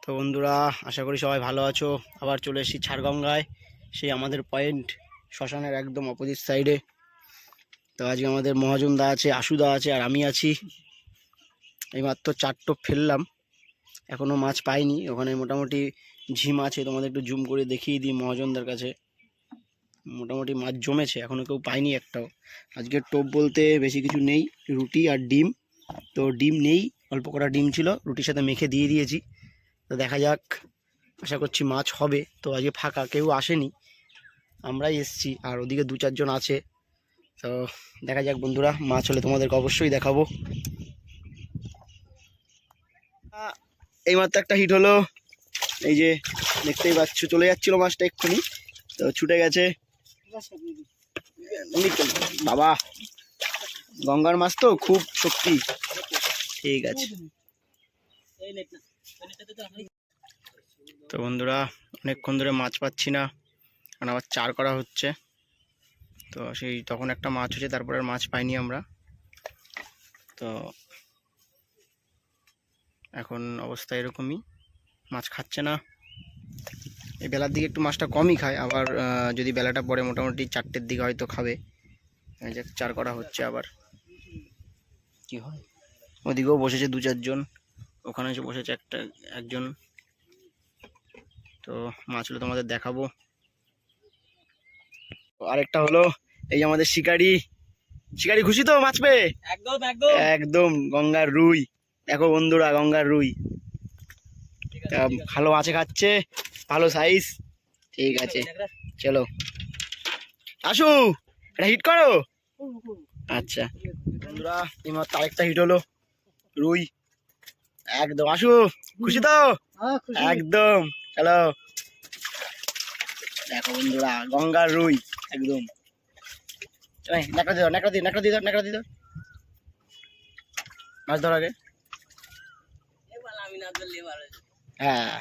তো বন্ধুরা, আশা করি সবাই ভালো আছো। আবার চলে এসেছি ছাড়গঙ্গায়, সেই আমাদের পয়েন্ট শ্মশানের একদম অপোজিট সাইডে। তো আজকে আমাদের মহাজন দা আছে, আশু দা আছে, আর আমি আছি। এইমাত্র 4 টোপ ফেললাম, এখনও মাছ পাইনি। ওখানে মোটামুটি ঝিম আছে, তোমাদের একটু জুম করে দেখিয়ে দিই। মহাজনদের কাছে মোটামুটি মাছ জমেছে, এখনও কেউ পাইনি একটাও। আজকের টোপ বলতে বেশি কিছু নেই, রুটি আর ডিম। তো ডিম নেই, অল্প কটা ডিম ছিল, রুটির সাথে মেখে দিয়ে দিয়েছি। তো দেখা যাক, আশা করছি মাছ হবে। তো আজকে ফাঁকা, কেউ আসেনি, আমরাই এসছি, আর ওদিকে 2-4 জন আছে। তো দেখা যাক বন্ধুরা, মাছ হলে তোমাদেরকে অবশ্যই দেখাবো। এইমাত্র একটা হিট হলো, এই যে দেখতেই পাচ্ছ, চলে যাচ্ছিল মাছটা এক্ষুনি, তো ছুটে গেছে। বাবা, গঙ্গার মাছ তো খুব শক্তি। ঠিক আছে। তো বন্ধুরা, অনেকক্ষণ ধরে মাছ পাচ্ছি না, কারণ আবার চার করা হচ্ছে। তো সেই তখন একটা মাছ হয়েছে, তারপরে আর মাছ পাইনি আমরা। তো এখন অবস্থা এরকমই, মাছ খাচ্ছে না। এই বেলার দিকে একটু মাছটা কমই খায়, আবার যদি বেলাটা পড়ে মোটামুটি 4টের দিকে হয়তো খাবে। এই যে চার করা হচ্ছে, আবার কি হয়। ওদিকেও বসেছে 2-4 জন, ওখানে এসে বসেছে একজন। তো মাছ হলে তোমাদের দেখাবো। আরেকটা হলো, এই যে আমাদের শিকারি। খুশি তো মাছ পেয়ে? একদম একদম একদম গঙ্গার রুই। দেখো বন্ধুরা, গঙ্গার রুই ভালো মাছে খাচ্ছে, ভালো সাইজ। ঠিক আছে, চলো আসু, এটা হিট করো। আচ্ছা বন্ধুরা, এইমাত্র আরেকটা হিট হলো, রুই। একদম আসু, খুশি তো? একদম। চলো, দেখো বন্ধুরা, গঙ্গার রুই একদম। নেকড়া দিত মাছ ধর আগে। হ্যাঁ,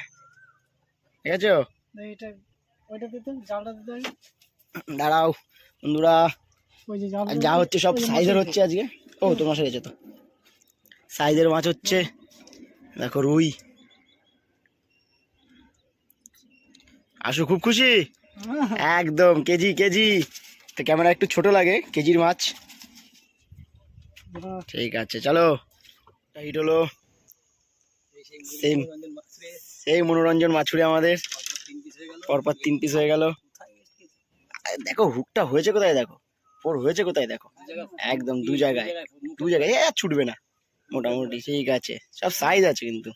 ঠিক আছে। দাঁড়াও বন্ধুরা, যা হচ্ছে সব সাইজের হচ্ছে আজকে। ও, তোমার সাথে তো সাইজের মাছ হচ্ছে। দেখো রুই, আসু খুব খুশি একদম। কেজি কেজি তো ক্যামেরা একটু ছোট লাগে, কেজির মাছ। ঠিক আছে, চলো। হিট হলো, সেই মনোরঞ্জন মাছুরি আমাদের, পরপর 3 পিস হয়ে গেল। দেখো হুকটা হয়েছে কোথায়, দেখো ওর হয়েছে কোথায়, দেখো একদম দু জায়গায় ছুটবে না মোটামুটি। ঠিক আছে, সব সাইজ আছে কিন্তু।